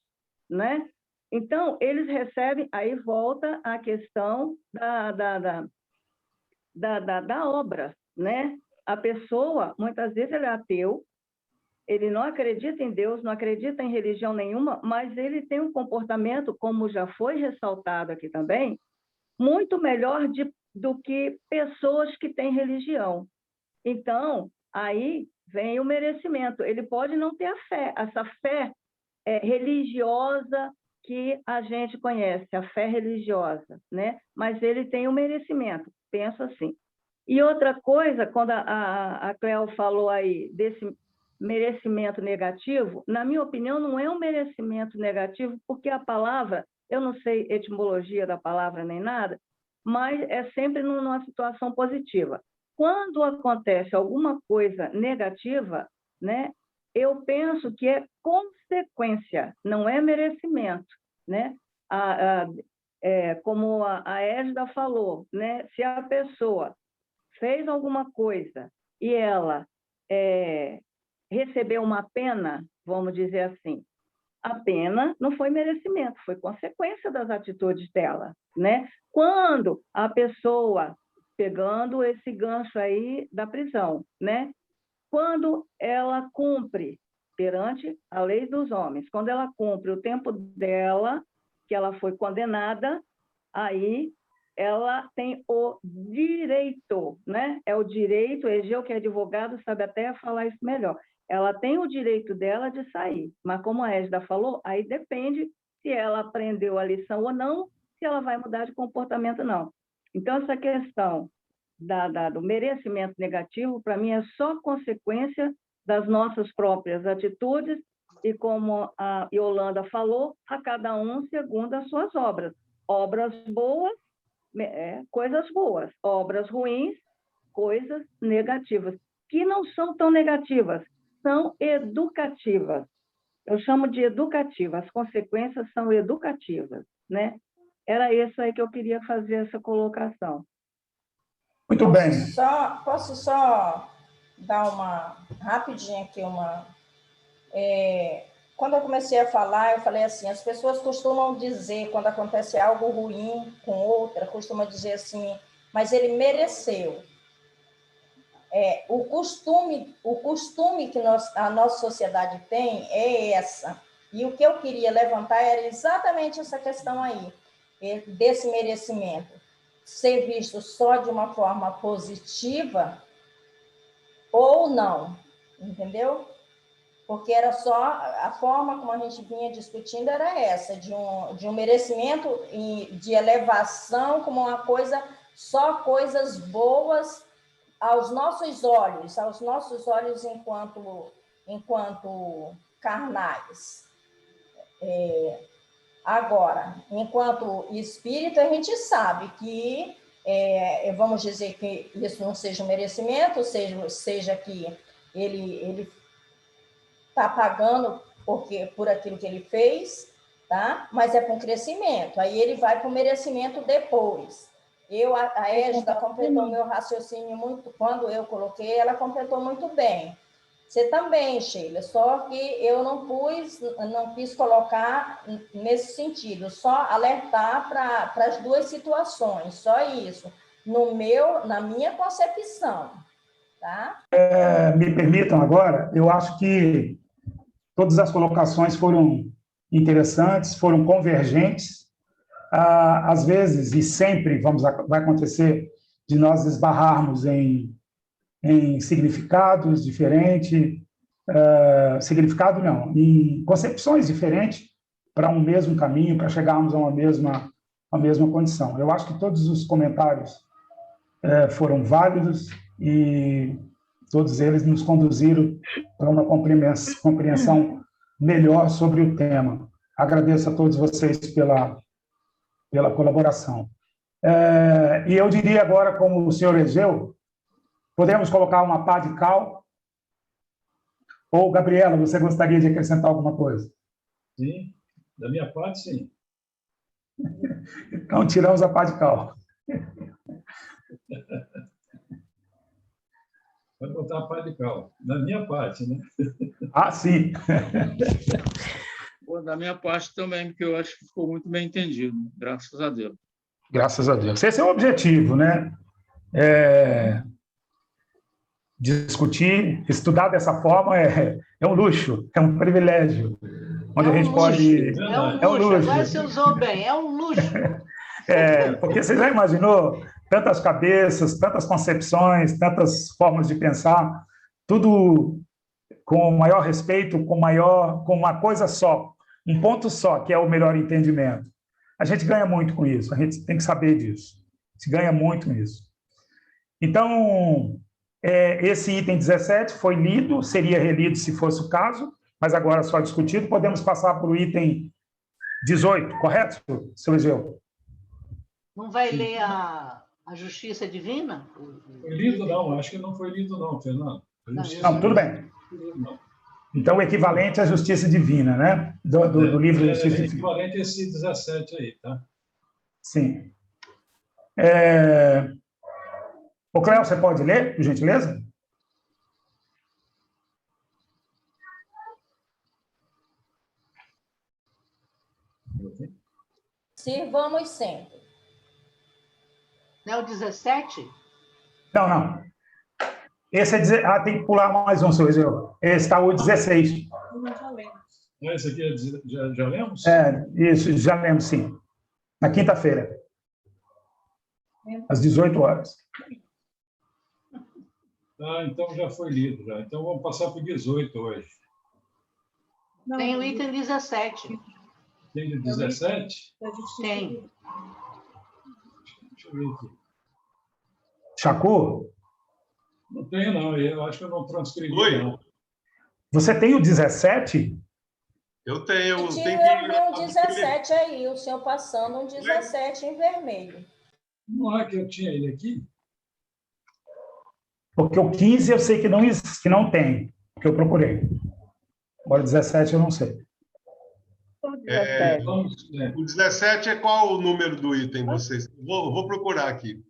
Speaker 10: né? Então, eles recebem, aí volta a questão da obra, né? A pessoa, muitas vezes, ele é ateu, ele não acredita em Deus, não acredita em religião nenhuma, mas ele tem um comportamento, como já foi ressaltado aqui também, muito melhor do que pessoas que têm religião. Então, aí vem o merecimento. Ele pode não ter a fé, essa fé religiosa que a gente conhece, a fé religiosa, né? Mas ele tem o merecimento, penso assim. E outra coisa, quando a Cléo falou aí desse merecimento negativo, na minha opinião, não é um merecimento negativo, porque a palavra, eu não sei etimologia da palavra nem nada, mas é sempre numa situação positiva. Quando acontece alguma coisa negativa, né, eu penso que é consequência, não é merecimento, né? Como a Égida falou, né, se a pessoa fez alguma coisa e ela recebeu uma pena, vamos dizer assim, a pena não foi merecimento, foi consequência das atitudes dela, né? Quando a pessoa, pegando esse gancho aí da prisão, né? Quando ela cumpre perante a lei dos homens, quando ela cumpre o tempo dela, que ela foi condenada, aí ela tem o direito, né? É o direito, o Egeu, que é advogado, sabe até falar isso melhor. Ela tem o direito dela de sair, mas como a Égida falou, aí depende se ela aprendeu a lição ou não, se ela vai mudar de comportamento ou não. Então, essa questão do merecimento negativo, para mim, é só consequência das nossas próprias atitudes e, como a Yolanda falou, a cada um segundo as suas obras. Obras boas, coisas boas. Obras ruins, coisas negativas, que não são tão negativas, são educativas. Eu chamo de educativa, as consequências são educativas, né? Era isso aí que eu queria fazer essa colocação.
Speaker 1: Muito bem.
Speaker 4: Posso só dar uma rapidinha aqui, quando eu comecei a falar, eu falei assim, as pessoas costumam dizer, quando acontece algo ruim com outra, costumam dizer assim, mas ele mereceu. O costume que a nossa sociedade tem é essa. E o que eu queria levantar era exatamente essa questão aí. desse merecimento ser visto só de uma forma positiva ou não, entendeu? Porque era só a forma como a gente vinha discutindo era essa, de um merecimento de elevação como uma coisa, só coisas boas aos nossos olhos enquanto carnais. Agora, enquanto espírito, a gente sabe que, vamos dizer que isso não seja um merecimento, seja que ele está pagando por aquilo que ele fez, tá? Mas é com crescimento. Aí ele vai para o merecimento depois. A Égida completou meu raciocínio muito, quando eu coloquei, ela completou muito bem. Você também, Sheila, só que eu não quis colocar nesse sentido, só alertar para as duas situações, só isso, na minha concepção, tá?
Speaker 1: Me permitam agora, eu acho que todas as colocações foram interessantes, foram convergentes. Às vezes, e sempre vai acontecer, de nós esbarrarmos em significados diferentes, significado não, em concepções diferentes para um mesmo caminho, para chegarmos a uma mesma condição. Eu acho que todos os comentários foram válidos e todos eles nos conduziram para uma compreensão melhor sobre o tema. Agradeço a todos vocês pela colaboração. E eu diria agora, como o senhor Egeu, podemos colocar uma pá de cal? Ou, Gabriela, você gostaria de acrescentar alguma coisa?
Speaker 7: Sim, da minha parte, sim.
Speaker 1: Então, tiramos a pá de cal.
Speaker 7: Pode botar a pá de cal. Da minha parte, né?
Speaker 1: Ah, sim.
Speaker 3: Bom, da minha parte também, porque eu acho que ficou muito bem entendido, graças a Deus.
Speaker 1: Graças a Deus. Esse é o objetivo, né? Discutir, estudar dessa forma é um luxo, é um privilégio, onde a gente pode...
Speaker 8: É um luxo, agora você usou bem, é um luxo.
Speaker 1: Porque você já imaginou tantas cabeças, tantas concepções, tantas formas de pensar, tudo com o maior respeito, com uma coisa só, um ponto só, que é o melhor entendimento. A gente ganha muito com isso, a gente tem que saber disso. A gente ganha muito nisso. Então, esse item 17 foi lido, seria relido se fosse o caso, mas agora só discutido. Podemos passar para o item 18, correto, seu Egeu?
Speaker 8: Não vai ler a Justiça Divina?
Speaker 7: Foi lido, não. Acho que não foi lido, não, Fernando.
Speaker 1: Não, tudo bem. Então, o equivalente à Justiça Divina, né? Do livro Justiça Divina.
Speaker 7: Equivalente a esse 17 aí, tá?
Speaker 1: Sim. Ô, Cléo, você pode ler, por gentileza?
Speaker 4: Sirvamos sempre.
Speaker 8: Não é o 17?
Speaker 1: Não. Esse é tem que pular mais um, seu Egeu. Esse está o 16.
Speaker 7: Esse aqui já lemos?
Speaker 1: Isso, já lemos, sim. Na quinta-feira. Às 18 horas.
Speaker 7: Então já foi lido. Já. Então vamos passar para o 18 hoje.
Speaker 8: Tem o item 17.
Speaker 7: Tem o 17?
Speaker 8: Tem.
Speaker 7: Deixa eu ver aqui.
Speaker 1: Chacu?
Speaker 7: Não tenho, não. Eu acho que eu não transcrevi, não.
Speaker 1: Você tem o 17?
Speaker 5: Eu tenho.
Speaker 4: Eu vi um 17 aí, o senhor passando um 17 em vermelho.
Speaker 7: Não é que eu tinha ele aqui?
Speaker 1: Porque o 15 eu sei que não tem, porque eu procurei. Agora o 17 eu não sei.
Speaker 5: O 17 é qual o número do item, vocês? Vou procurar aqui.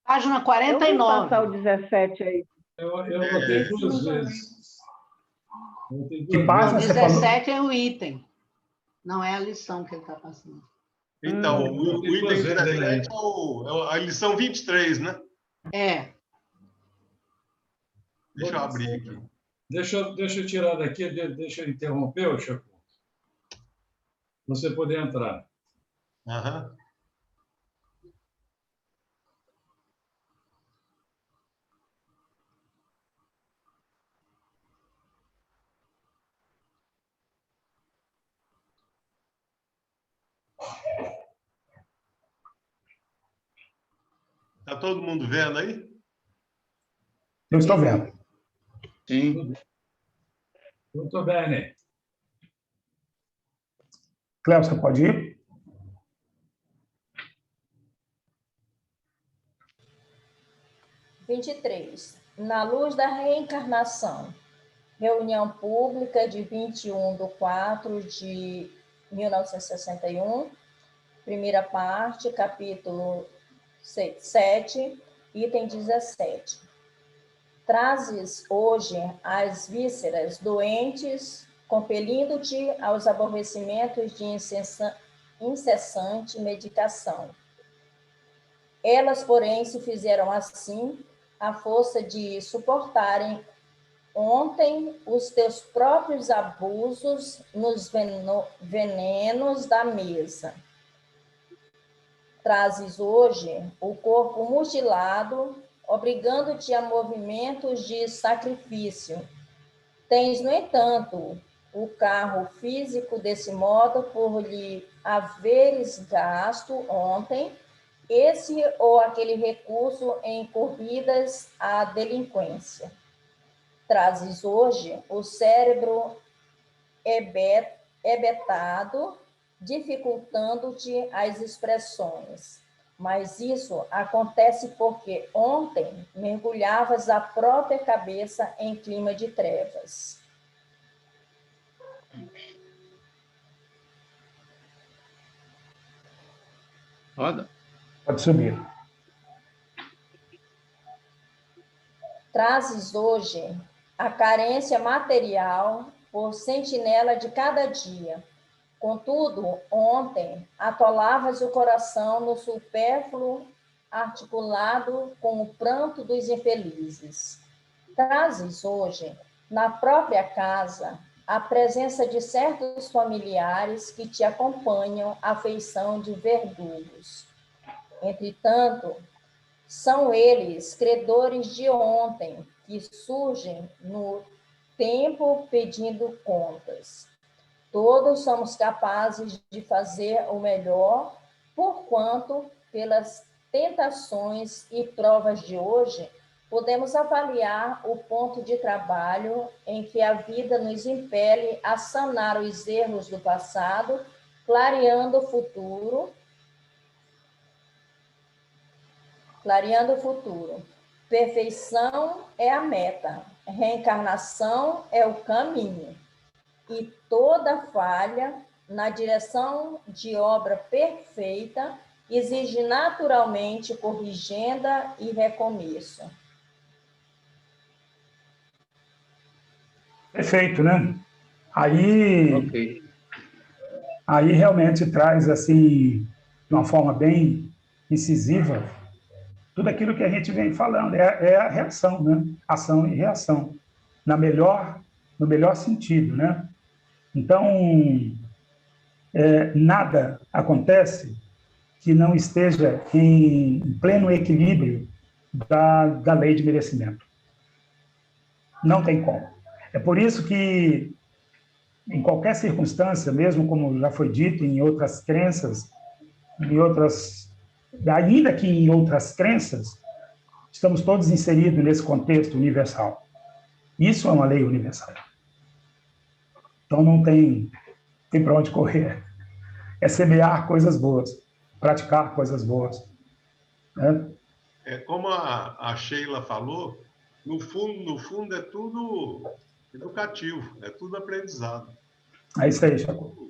Speaker 8: Página 49.
Speaker 10: Eu vou passar o 17 aí.
Speaker 7: Eu botei duas vezes.
Speaker 1: Que página você falou?
Speaker 8: 17 é o item. Não é a lição que ele está passando.
Speaker 5: Então, o item 17 é a lição 23, né? Deixa eu abrir aqui.
Speaker 7: Deixa eu tirar daqui, deixa eu interromper, Chaco. Você poder entrar.
Speaker 5: Aham. Está todo mundo vendo aí?
Speaker 1: Eu estou vendo.
Speaker 3: Sim.
Speaker 7: Muito bem.
Speaker 1: Cléo, você pode ir?
Speaker 4: Na luz da reencarnação. Reunião pública de 21/4/1961, primeira parte, capítulo 7, item 17. Trazes hoje as vísceras doentes, compelindo-te aos aborrecimentos de incessante medicação. Elas, porém, se fizeram assim, à força de suportarem ontem os teus próprios abusos nos venenos da mesa. Trazes hoje o corpo mutilado, obrigando-te a movimentos de sacrifício. Tens, no entanto, o carro físico desse modo por lhe haveres gasto ontem esse ou aquele recurso em corridas à delinquência. Trazes hoje o cérebro hebetado, dificultando-te as expressões. Mas isso acontece porque ontem mergulhavas a própria cabeça em clima de trevas.
Speaker 3: Roda.
Speaker 1: Pode subir.
Speaker 4: Trazes hoje a carência material por sentinela de cada dia. Contudo, ontem atolavas o coração no supérfluo articulado com o pranto dos infelizes. Trazes hoje, na própria casa, a presença de certos familiares que te acompanham à feição de verdugos. Entretanto, são eles credores de ontem, que surgem no tempo pedindo contas. Todos somos capazes de fazer o melhor, porquanto, pelas tentações e provas de hoje, podemos avaliar o ponto de trabalho em que a vida nos impele a sanar os erros do passado, clareando o futuro. Perfeição é a meta, reencarnação é o caminho. E toda falha na direção de obra perfeita exige naturalmente corrigenda e recomeço.
Speaker 1: Perfeito, né? Aí
Speaker 3: Ok.
Speaker 1: realmente traz, assim, de uma forma bem incisiva, tudo aquilo que a gente vem falando. É a reação, né? Ação e reação, no melhor sentido, né? Então, nada acontece que não esteja em pleno equilíbrio da lei de merecimento. Não tem como. É por isso que, em qualquer circunstância, mesmo como já foi dito em outras crenças, ainda que em outras crenças, estamos todos inseridos nesse contexto universal. Isso é uma lei universal. Então não tem para onde correr. É semear coisas boas, praticar coisas boas. Né?
Speaker 5: Como a Sheila falou, no fundo é tudo educativo, é tudo aprendizado.
Speaker 1: É isso aí, Chaco.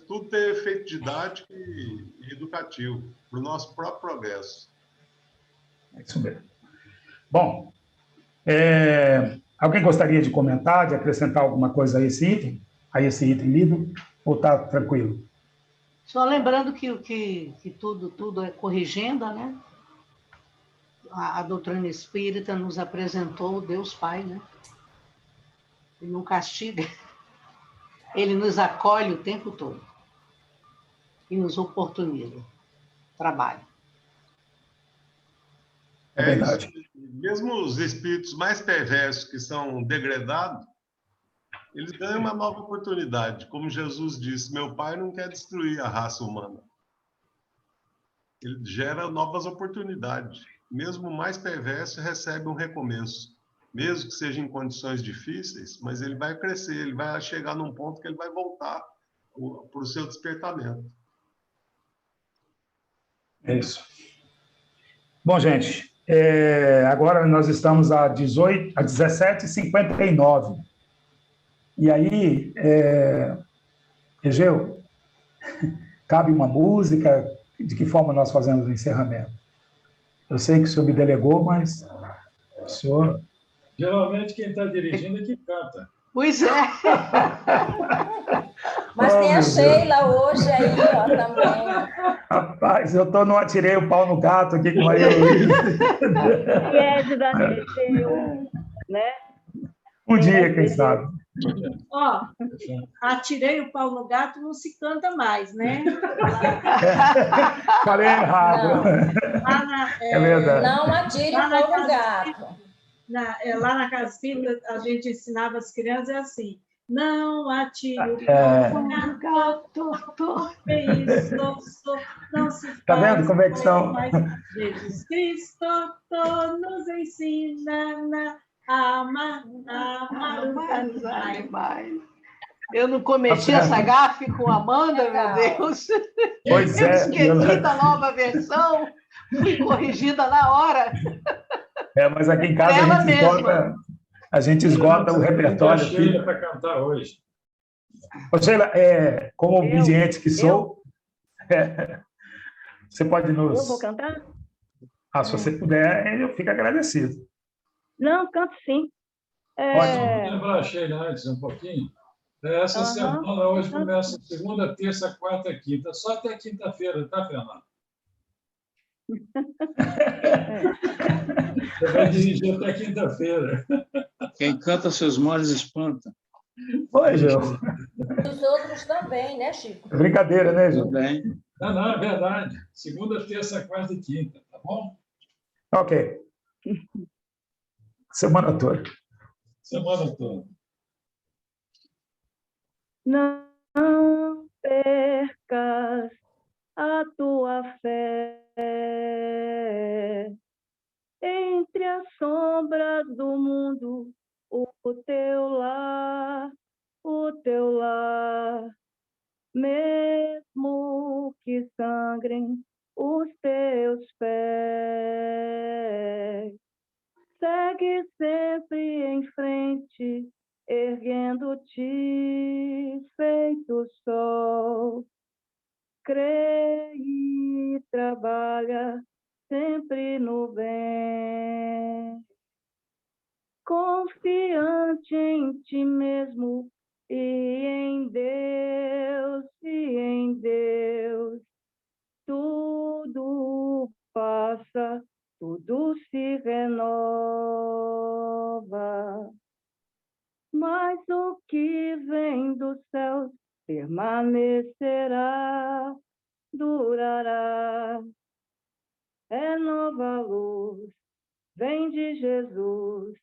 Speaker 5: Tudo tem efeito didático e educativo, para o nosso próprio progresso.
Speaker 1: É isso mesmo. Bom, alguém gostaria de comentar, de acrescentar alguma coisa a esse item lido, ou está tranquilo?
Speaker 8: Só lembrando que tudo é corrigenda, né? A doutrina espírita nos apresentou o Deus Pai, né? Ele não castiga, ele nos acolhe o tempo todo. e nos oportuniza. Trabalho.
Speaker 1: É verdade.
Speaker 5: Isso. Mesmo os espíritos mais perversos que são degradados, eles ganham uma nova oportunidade. Como Jesus disse, meu Pai não quer destruir a raça humana. Ele gera novas oportunidades. Mesmo o mais perverso recebe um recomeço. Mesmo que seja em condições difíceis, mas ele vai crescer, ele vai chegar num ponto que ele vai voltar para o seu despertamento.
Speaker 1: É isso. Bom, gente, agora nós estamos a 17h59. E aí, Egeu, cabe uma música? De que forma nós fazemos o encerramento? Eu sei que o senhor me delegou, mas o senhor...
Speaker 7: Geralmente quem está dirigindo é que canta.
Speaker 8: Pois é.
Speaker 4: Mas tem a Sheila hoje aí, ó, também.
Speaker 1: Rapaz, eu não atirei o pau no gato aqui com a eu.
Speaker 10: E Edna Teteu, né?
Speaker 1: Um dia, quem sabe.
Speaker 9: Ó, atirei o pau no gato, não se canta mais, né?
Speaker 1: Falei errado. É verdade.
Speaker 4: Não atire o pau no gato.
Speaker 9: Lá na Casa Espírita, a gente ensinava as crianças assim: não atire o pau no gato, isso, não se
Speaker 1: tá vendo como é que são?
Speaker 9: Jesus Cristo nos ensina a amar os animais.
Speaker 8: Eu não cometi essa gafe com a Amanda, meu Deus.
Speaker 1: Pois
Speaker 8: eu
Speaker 1: é.
Speaker 8: esqueci da nova versão, fui corrigida na hora.
Speaker 1: Mas aqui em casa a gente esgota o repertório.
Speaker 7: Cheia para cantar hoje.
Speaker 1: Ô, Sheila, como obediente que sou, você pode nos...
Speaker 10: Eu vou cantar?
Speaker 1: Se você puder, eu fico agradecido.
Speaker 10: Não, canto sim.
Speaker 7: Ótimo. Vou lembrar a Sheila antes um pouquinho. Essa semana hoje começa segunda, terça, quarta, quinta. Só até quinta-feira, tá, Fernando? Você vai dirigir até quinta-feira.
Speaker 3: Quem canta seus males espanta.
Speaker 1: Oi, Gil.
Speaker 4: Os outros também, né, Chico?
Speaker 1: Brincadeira, né, Gil?
Speaker 3: Também.
Speaker 7: Não, é verdade. Segunda, terça, quarta e quinta, tá bom?
Speaker 1: Ok. Semana toda.
Speaker 7: Semana toda.
Speaker 10: Não percas a tua fé entre as sombras do mundo, o teu lar, mesmo que sangrem os teus pés, segue sempre em frente, erguendo-te feito sol, crê e trabalha sempre no bem, confiante em ti mesmo e em Deus, tudo passa, tudo se renova, mas o que vem dos céus permanecerá, durará. É nova luz, vem de Jesus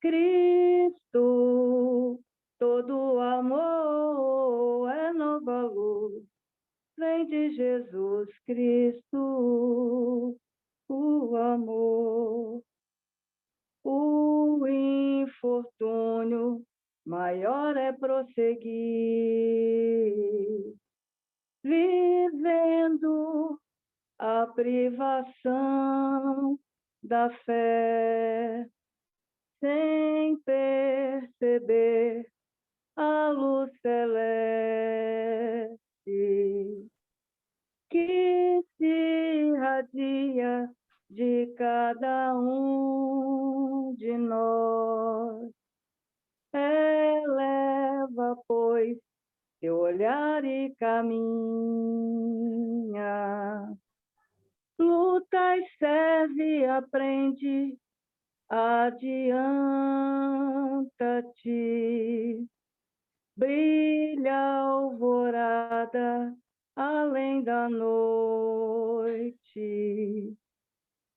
Speaker 10: Cristo, todo amor. É nova luz, vem de Jesus Cristo, o amor. O infortúnio maior é prosseguir, vivendo a privação da fé, sem perceber a luz celeste que se irradia de cada um de nós. Eleva, pois, teu olhar e caminha. Luta e serve, aprende, adianta-te. Brilha a alvorada além da noite.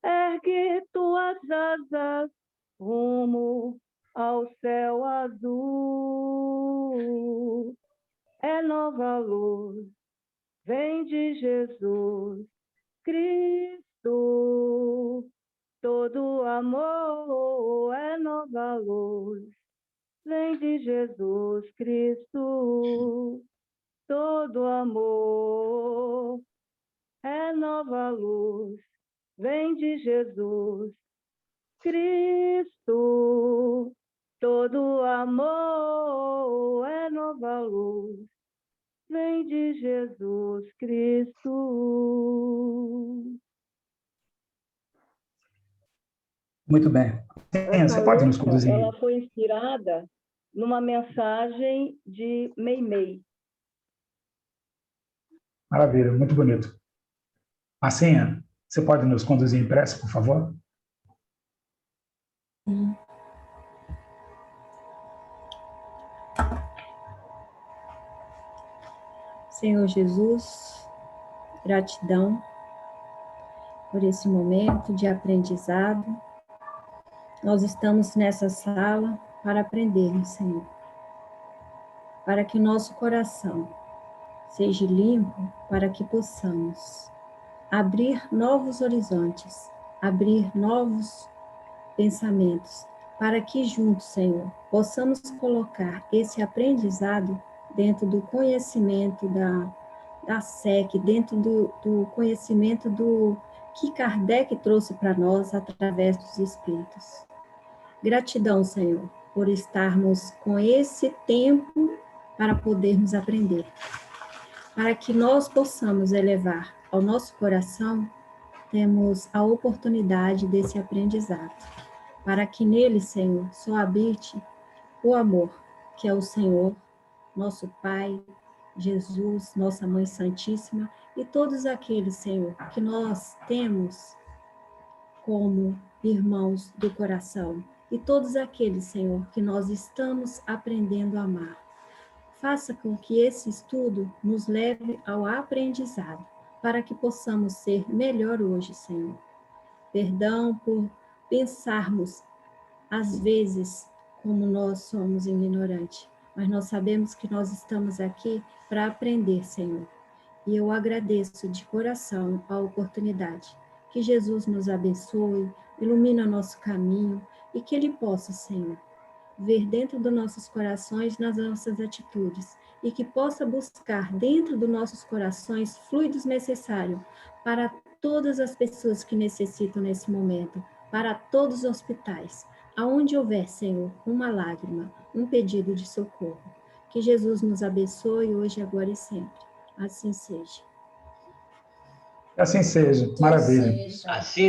Speaker 10: Ergue tuas asas rumo ao céu azul. É nova luz, vem de Jesus Cristo. Todo amor é nova luz, vem de Jesus Cristo. Todo amor é nova luz, vem de Jesus Cristo. Todo amor é nova luz, vem de Jesus Cristo.
Speaker 1: Muito bem. Você pode nos conduzir?
Speaker 10: Ela foi inspirada numa mensagem de Meimei.
Speaker 1: Maravilha, muito bonito. Marcinha, você pode nos conduzir em prece, por favor?
Speaker 2: Senhor Jesus, gratidão por esse momento de aprendizado. Nós estamos nessa sala para aprendermos, Senhor, para que o nosso coração seja limpo, para que possamos abrir novos horizontes, abrir novos pensamentos, para que juntos, Senhor, possamos colocar esse aprendizado dentro do conhecimento da SEC, dentro do conhecimento do que Kardec trouxe para nós através dos Espíritos. Gratidão, Senhor, por estarmos com esse tempo para podermos aprender, para que nós possamos elevar ao nosso coração, temos a oportunidade desse aprendizado, para que nele, Senhor, só habite o amor, que é o Senhor, nosso Pai, Jesus, nossa Mãe Santíssima, e todos aqueles, Senhor, que nós temos como irmãos do coração, e todos aqueles, Senhor, que nós estamos aprendendo a amar. Faça com que esse estudo nos leve ao aprendizado, para que possamos ser melhor hoje, Senhor. Perdão por pensarmos, às vezes, como nós somos ignorantes, mas nós sabemos que nós estamos aqui para aprender, Senhor. E eu agradeço de coração a oportunidade. Que Jesus nos abençoe, ilumine o nosso caminho e que Ele possa, Senhor, ver dentro dos nossos corações, nas nossas atitudes, e que possa buscar dentro dos nossos corações fluidos necessários para todas as pessoas que necessitam nesse momento, para todos os hospitais, aonde houver, Senhor, uma lágrima, um pedido de socorro. Que Jesus nos abençoe hoje, agora e sempre. Assim seja.
Speaker 1: Assim seja. Maravilha.
Speaker 4: Assim